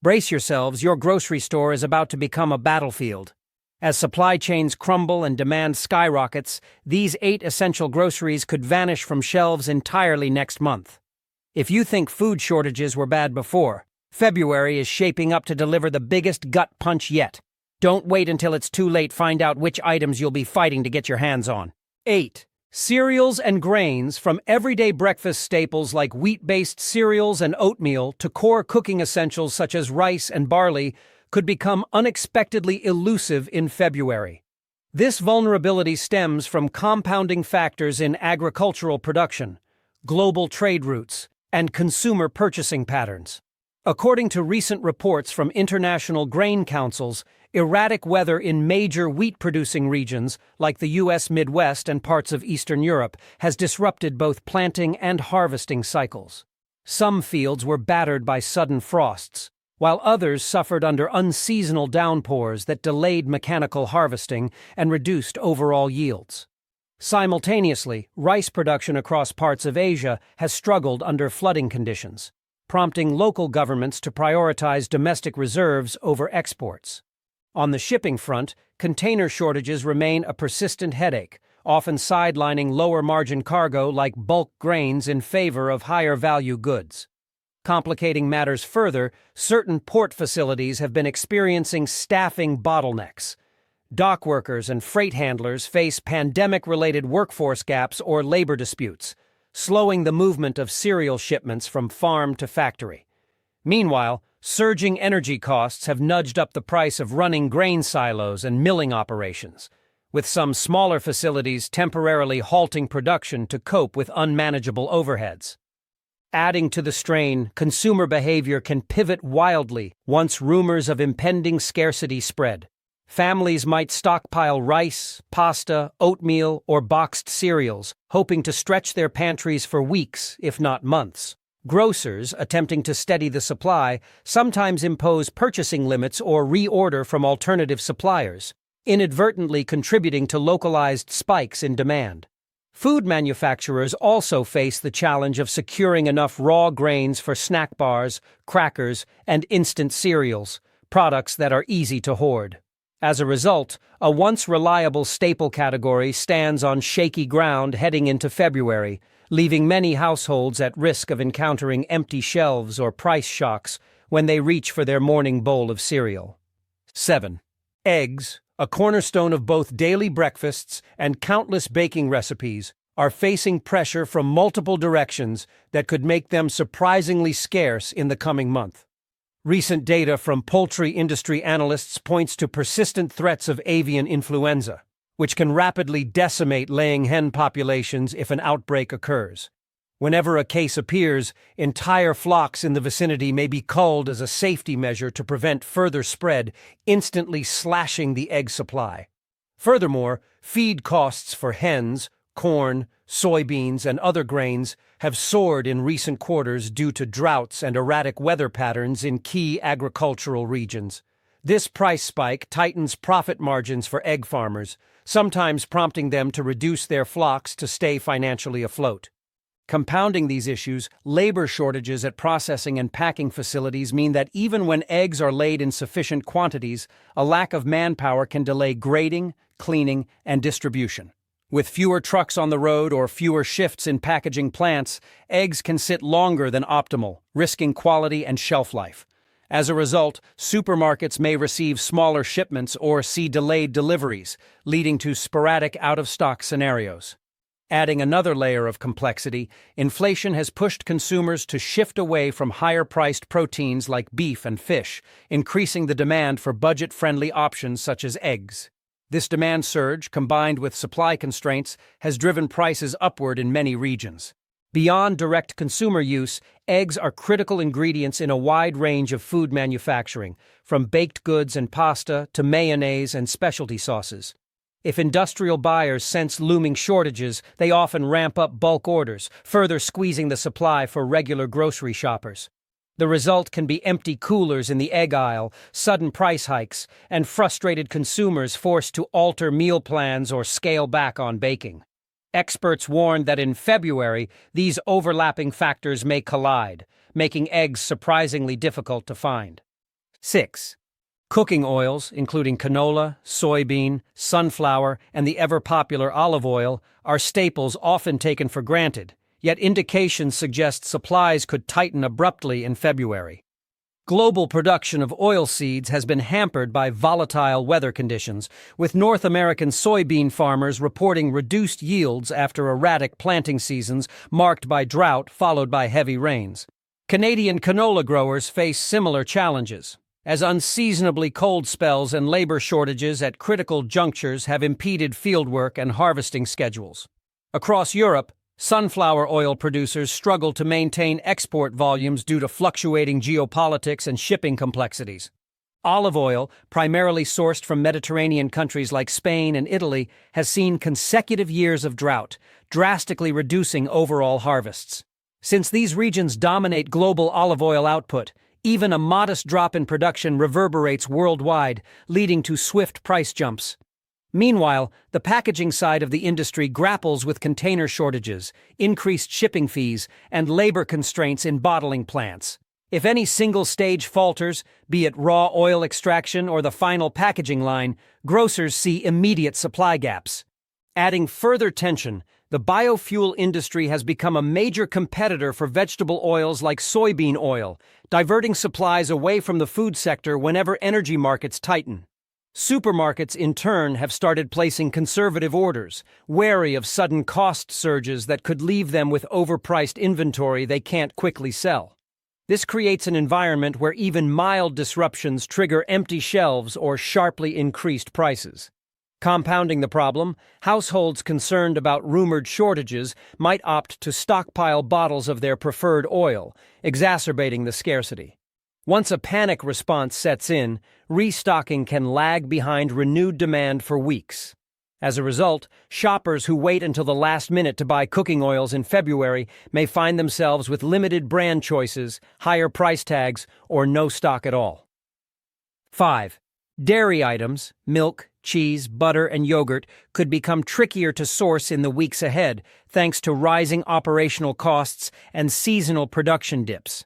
Brace yourselves, your grocery store is about to become a battlefield. As supply chains crumble and demand skyrockets, these 8 essential groceries could vanish from shelves entirely next month. If you think food shortages were bad before, February is shaping up to deliver the biggest gut punch yet. Don't wait until it's too late. Find out which items you'll be fighting to get your hands on. 8. Cereals and grains, from everyday breakfast staples like wheat-based cereals and oatmeal to core cooking essentials such as rice and barley, could become unexpectedly elusive in February. This vulnerability stems from compounding factors in agricultural production, global trade routes, and consumer purchasing patterns. According to recent reports from international grain councils, erratic weather in major wheat-producing regions, like the U.S. Midwest and parts of Eastern Europe, has disrupted both planting and harvesting cycles. Some fields were battered by sudden frosts, while others suffered under unseasonal downpours that delayed mechanical harvesting and reduced overall yields. Simultaneously, rice production across parts of Asia has struggled under flooding conditions, prompting local governments to prioritize domestic reserves over exports. On the shipping front, container shortages remain a persistent headache, often sidelining lower-margin cargo like bulk grains in favor of higher-value goods. Complicating matters further, certain port facilities have been experiencing staffing bottlenecks. Dock workers and freight handlers face pandemic-related workforce gaps or labor disputes, slowing the movement of cereal shipments from farm to factory. Meanwhile, surging energy costs have nudged up the price of running grain silos and milling operations, with some smaller facilities temporarily halting production to cope with unmanageable overheads. Adding to the strain, consumer behavior can pivot wildly once rumors of impending scarcity spread. Families might stockpile rice, pasta, oatmeal, or boxed cereals, hoping to stretch their pantries for weeks, if not months. Grocers, attempting to steady the supply, sometimes impose purchasing limits or reorder from alternative suppliers, inadvertently contributing to localized spikes in demand. Food manufacturers also face the challenge of securing enough raw grains for snack bars, crackers, and instant cereals, products that are easy to hoard. As a result, a once reliable staple category stands on shaky ground heading into February, leaving many households at risk of encountering empty shelves or price shocks when they reach for their morning bowl of cereal. 7. Eggs, a cornerstone of both daily breakfasts and countless baking recipes, are facing pressure from multiple directions that could make them surprisingly scarce in the coming month. Recent data from poultry industry analysts points to persistent threats of avian influenza, which can rapidly decimate laying hen populations if an outbreak occurs. Whenever a case appears, entire flocks in the vicinity may be culled as a safety measure to prevent further spread, instantly slashing the egg supply. Furthermore, feed costs for hens, corn, soybeans, and other grains have soared in recent quarters due to droughts and erratic weather patterns in key agricultural regions. This price spike tightens profit margins for egg farmers, sometimes prompting them to reduce their flocks to stay financially afloat. Compounding these issues, labor shortages at processing and packing facilities mean that even when eggs are laid in sufficient quantities, a lack of manpower can delay grading, cleaning, and distribution. With fewer trucks on the road or fewer shifts in packaging plants, eggs can sit longer than optimal, risking quality and shelf life. As a result, supermarkets may receive smaller shipments or see delayed deliveries, leading to sporadic out-of-stock scenarios. Adding another layer of complexity, inflation has pushed consumers to shift away from higher-priced proteins like beef and fish, increasing the demand for budget-friendly options such as eggs. This demand surge, combined with supply constraints, has driven prices upward in many regions. Beyond direct consumer use, eggs are critical ingredients in a wide range of food manufacturing, from baked goods and pasta to mayonnaise and specialty sauces. If industrial buyers sense looming shortages, they often ramp up bulk orders, further squeezing the supply for regular grocery shoppers. The result can be empty coolers in the egg aisle, sudden price hikes, and frustrated consumers forced to alter meal plans or scale back on baking. Experts warn that in February, these overlapping factors may collide, making eggs surprisingly difficult to find. 6. Cooking oils, including canola, soybean, sunflower, and the ever-popular olive oil, are staples often taken for granted, yet indications suggest supplies could tighten abruptly in February. Global production of oilseeds has been hampered by volatile weather conditions, with North American soybean farmers reporting reduced yields after erratic planting seasons marked by drought followed by heavy rains. Canadian canola growers face similar challenges, as unseasonably cold spells and labor shortages at critical junctures have impeded fieldwork and harvesting schedules. Across Europe, sunflower oil producers struggle to maintain export volumes due to fluctuating geopolitics and shipping complexities. Olive oil, primarily sourced from Mediterranean countries like Spain and Italy, has seen consecutive years of drought, drastically reducing overall harvests. Since these regions dominate global olive oil output, even a modest drop in production reverberates worldwide, leading to swift price jumps. Meanwhile, the packaging side of the industry grapples with container shortages, increased shipping fees, and labor constraints in bottling plants. If any single stage falters, be it raw oil extraction or the final packaging line, grocers see immediate supply gaps. Adding further tension, the biofuel industry has become a major competitor for vegetable oils like soybean oil, diverting supplies away from the food sector whenever energy markets tighten. Supermarkets, in turn, have started placing conservative orders, wary of sudden cost surges that could leave them with overpriced inventory they can't quickly sell. This creates an environment where even mild disruptions trigger empty shelves or sharply increased prices. Compounding the problem, households concerned about rumored shortages might opt to stockpile bottles of their preferred oil, exacerbating the scarcity. Once a panic response sets in, restocking can lag behind renewed demand for weeks. As a result, shoppers who wait until the last minute to buy cooking oils in February may find themselves with limited brand choices, higher price tags, or no stock at all. 5. Dairy items, milk, cheese, butter, and yogurt could become trickier to source in the weeks ahead, thanks to rising operational costs and seasonal production dips.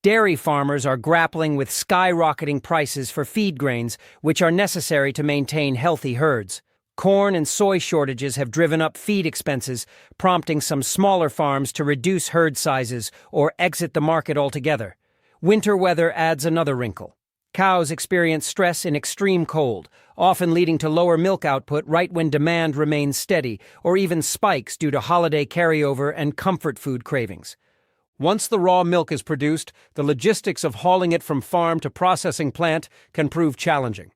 Dairy farmers are grappling with skyrocketing prices for feed grains, which are necessary to maintain healthy herds. Corn and soy shortages have driven up feed expenses, prompting some smaller farms to reduce herd sizes or exit the market altogether. Winter weather adds another wrinkle. Cows experience stress in extreme cold, often leading to lower milk output right when demand remains steady, or even spikes due to holiday carryover and comfort food cravings. Once the raw milk is produced, the logistics of hauling it from farm to processing plant can prove challenging.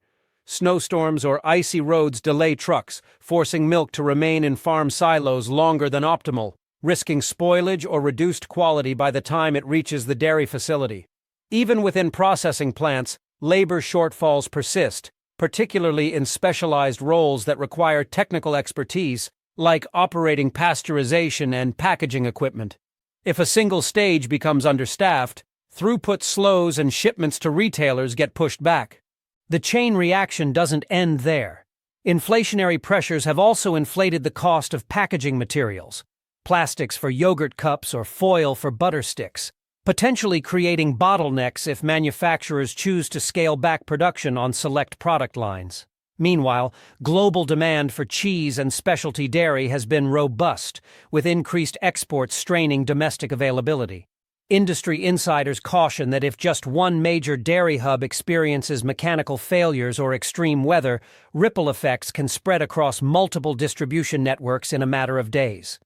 Snowstorms or icy roads delay trucks, forcing milk to remain in farm silos longer than optimal, risking spoilage or reduced quality by the time it reaches the dairy facility. Even within processing plants, labor shortfalls persist, particularly in specialized roles that require technical expertise, like operating pasteurization and packaging equipment. If a single stage becomes understaffed, throughput slows and shipments to retailers get pushed back. The chain reaction doesn't end there. Inflationary pressures have also inflated the cost of packaging materials, plastics for yogurt cups or foil for butter sticks, potentially creating bottlenecks if manufacturers choose to scale back production on select product lines. Meanwhile, global demand for cheese and specialty dairy has been robust, with increased exports straining domestic availability. Industry insiders caution that if just one major dairy hub experiences mechanical failures or extreme weather, ripple effects can spread across multiple distribution networks in a matter of days.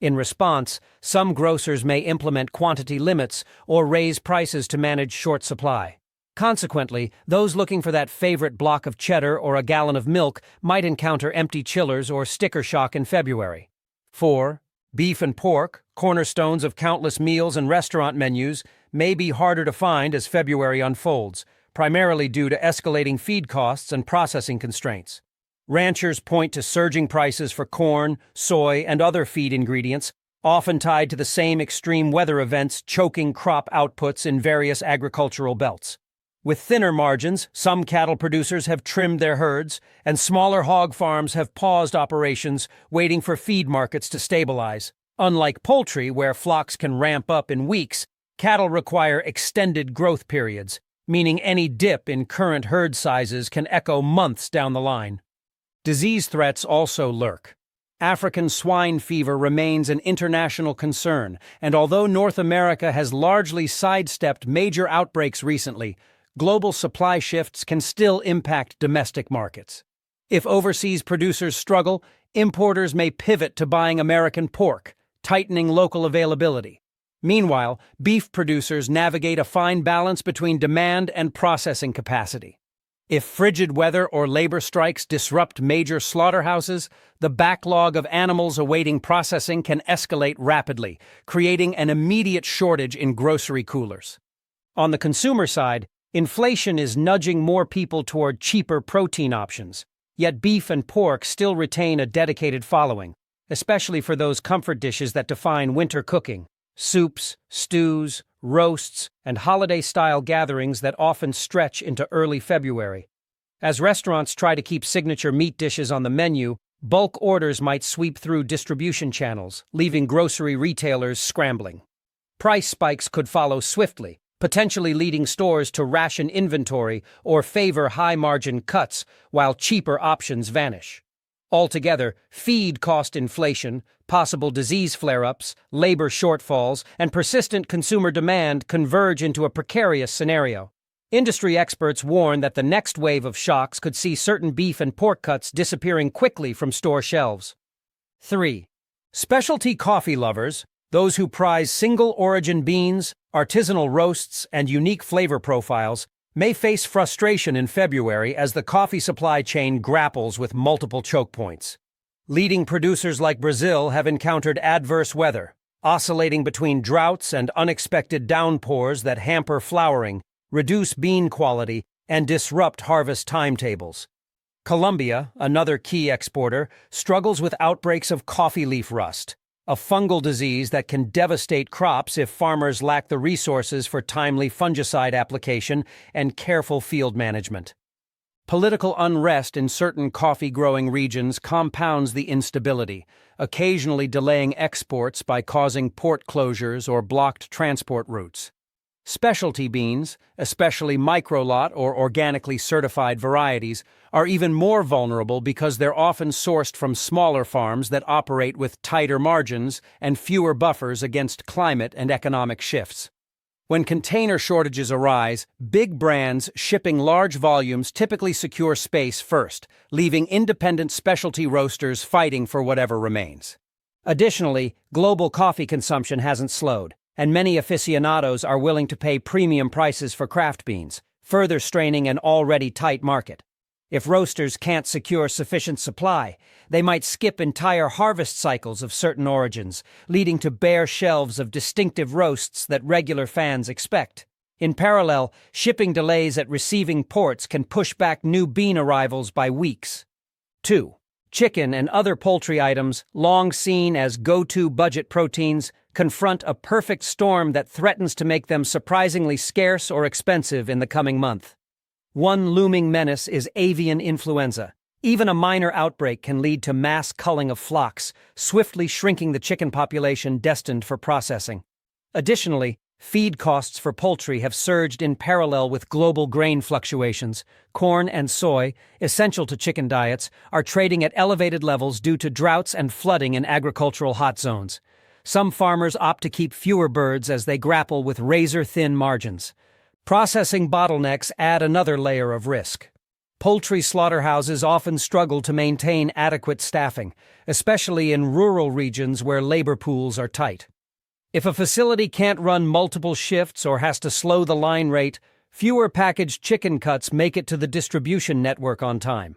In response, some grocers may implement quantity limits or raise prices to manage short supply. Consequently, those looking for that favorite block of cheddar or a gallon of milk might encounter empty chillers or sticker shock in February. 4. Beef and pork, cornerstones of countless meals and restaurant menus, may be harder to find as February unfolds, primarily due to escalating feed costs and processing constraints. Ranchers point to surging prices for corn, soy, and other feed ingredients, often tied to the same extreme weather events choking crop outputs in various agricultural belts. With thinner margins, some cattle producers have trimmed their herds, and smaller hog farms have paused operations, waiting for feed markets to stabilize. Unlike poultry, where flocks can ramp up in weeks, cattle require extended growth periods, meaning any dip in current herd sizes can echo months down the line. Disease threats also lurk. African swine fever remains an international concern, and although North America has largely sidestepped major outbreaks recently, global supply shifts can still impact domestic markets. If overseas producers struggle, importers may pivot to buying American pork, tightening local availability. Meanwhile, beef producers navigate a fine balance between demand and processing capacity. If frigid weather or labor strikes disrupt major slaughterhouses, the backlog of animals awaiting processing can escalate rapidly, creating an immediate shortage in grocery coolers. On the consumer side, inflation is nudging more people toward cheaper protein options, yet beef and pork still retain a dedicated following, especially for those comfort dishes that define winter cooking: soups, stews, roasts, and holiday-style gatherings that often stretch into early February. As restaurants try to keep signature meat dishes on the menu, bulk orders might sweep through distribution channels, leaving grocery retailers scrambling. Price spikes could follow swiftly, potentially leading stores to ration inventory or favor high-margin cuts while cheaper options vanish. Altogether, feed cost inflation, possible disease flare-ups, labor shortfalls, and persistent consumer demand converge into a precarious scenario. Industry experts warn that the next wave of shocks could see certain beef and pork cuts disappearing quickly from store shelves. 3. Specialty coffee lovers, those who prize single-origin beans, artisanal roasts, and unique flavor profiles, may face frustration in February as the coffee supply chain grapples with multiple choke points. Leading producers like Brazil have encountered adverse weather, oscillating between droughts and unexpected downpours that hamper flowering, reduce bean quality, and disrupt harvest timetables. Colombia, another key exporter, struggles with outbreaks of coffee leaf rust, a fungal disease that can devastate crops if farmers lack the resources for timely fungicide application and careful field management. Political unrest in certain coffee-growing regions compounds the instability, occasionally delaying exports by causing port closures or blocked transport routes. Specialty beans, especially microlot or organically certified varieties, are even more vulnerable because they're often sourced from smaller farms that operate with tighter margins and fewer buffers against climate and economic shifts. When container shortages arise, big brands shipping large volumes typically secure space first, leaving independent specialty roasters fighting for whatever remains. Additionally, global coffee consumption hasn't slowed, and many aficionados are willing to pay premium prices for craft beans, further straining an already tight market. If roasters can't secure sufficient supply, they might skip entire harvest cycles of certain origins, leading to bare shelves of distinctive roasts that regular fans expect. In parallel, shipping delays at receiving ports can push back new bean arrivals by weeks. 2. Chicken and other poultry items, long seen as go-to budget proteins, confront a perfect storm that threatens to make them surprisingly scarce or expensive in the coming month. One looming menace is avian influenza. Even a minor outbreak can lead to mass culling of flocks, swiftly shrinking the chicken population destined for processing. Additionally, feed costs for poultry have surged in parallel with global grain fluctuations. Corn and soy, essential to chicken diets, are trading at elevated levels due to droughts and flooding in agricultural hot zones. Some farmers opt to keep fewer birds as they grapple with razor-thin margins. Processing bottlenecks add another layer of risk. Poultry slaughterhouses often struggle to maintain adequate staffing, especially in rural regions where labor pools are tight. If a facility can't run multiple shifts or has to slow the line rate, fewer packaged chicken cuts make it to the distribution network on time.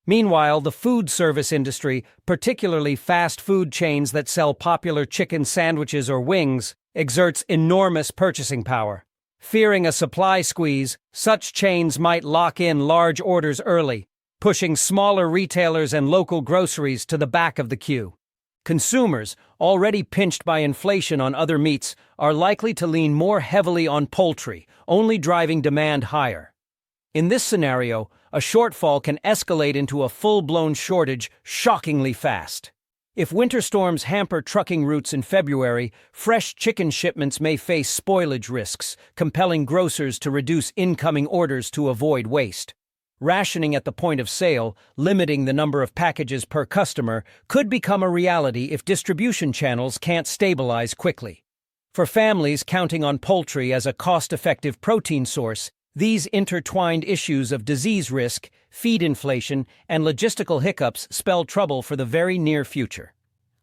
Meanwhile, the food service industry, particularly fast food chains that sell popular chicken sandwiches or wings, exerts enormous purchasing power. Fearing a supply squeeze, such chains might lock in large orders early, pushing smaller retailers and local groceries to the back of the queue. Consumers, already pinched by inflation on other meats, are likely to lean more heavily on poultry, only driving demand higher. In this scenario, a shortfall can escalate into a full-blown shortage shockingly fast. If winter storms hamper trucking routes in February, fresh chicken shipments may face spoilage risks, compelling grocers to reduce incoming orders to avoid waste. Rationing at the point of sale, limiting the number of packages per customer, could become a reality if distribution channels can't stabilize quickly. For families counting on poultry as a cost-effective protein source, these intertwined issues of disease risk, feed inflation, and logistical hiccups spell trouble for the very near future.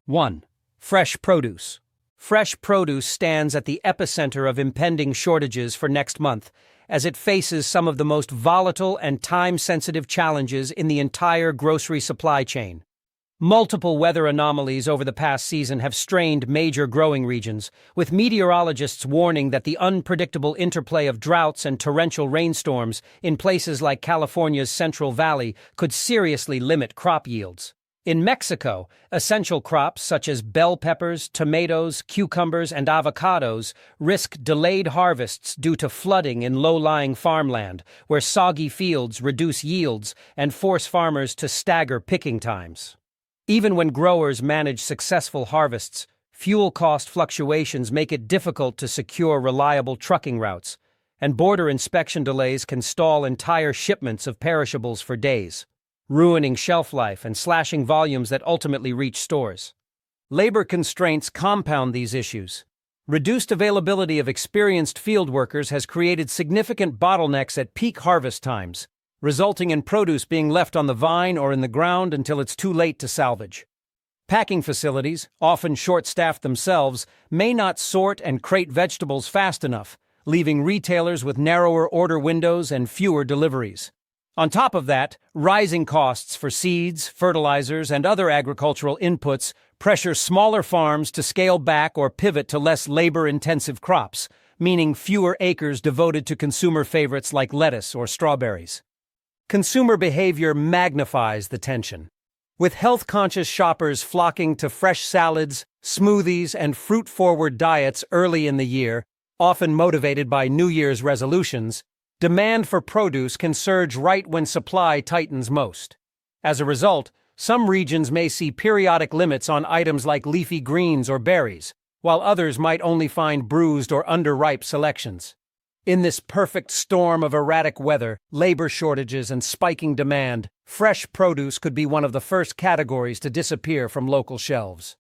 1. Fresh produce. Fresh produce stands at the epicenter of impending shortages for next month, as it faces some of the most volatile and time-sensitive challenges in the entire grocery supply chain. Multiple weather anomalies over the past season have strained major growing regions, with meteorologists warning that the unpredictable interplay of droughts and torrential rainstorms in places like California's Central Valley could seriously limit crop yields. In Mexico, essential crops such as bell peppers, tomatoes, cucumbers, and avocados risk delayed harvests due to flooding in low-lying farmland, where soggy fields reduce yields and force farmers to stagger picking times. Even when growers manage successful harvests, fuel cost fluctuations make it difficult to secure reliable trucking routes, and border inspection delays can stall entire shipments of perishables for days, ruining shelf life and slashing volumes that ultimately reach stores. Labor constraints compound these issues. Reduced availability of experienced field workers has created significant bottlenecks at peak harvest times, resulting in produce being left on the vine or in the ground until it's too late to salvage. Packing facilities, often short-staffed themselves, may not sort and crate vegetables fast enough, leaving retailers with narrower order windows and fewer deliveries. On top of that, rising costs for seeds, fertilizers, and other agricultural inputs pressure smaller farms to scale back or pivot to less labor-intensive crops, meaning fewer acres devoted to consumer favorites like lettuce or strawberries. Consumer behavior magnifies the tension. With health-conscious shoppers flocking to fresh salads, smoothies, and fruit-forward diets early in the year, often motivated by New Year's resolutions, demand for produce can surge right when supply tightens most. As a result, some regions may see periodic limits on items like leafy greens or berries, while others might only find bruised or underripe selections. In this perfect storm of erratic weather, labor shortages, and spiking demand, fresh produce could be one of the first categories to disappear from local shelves.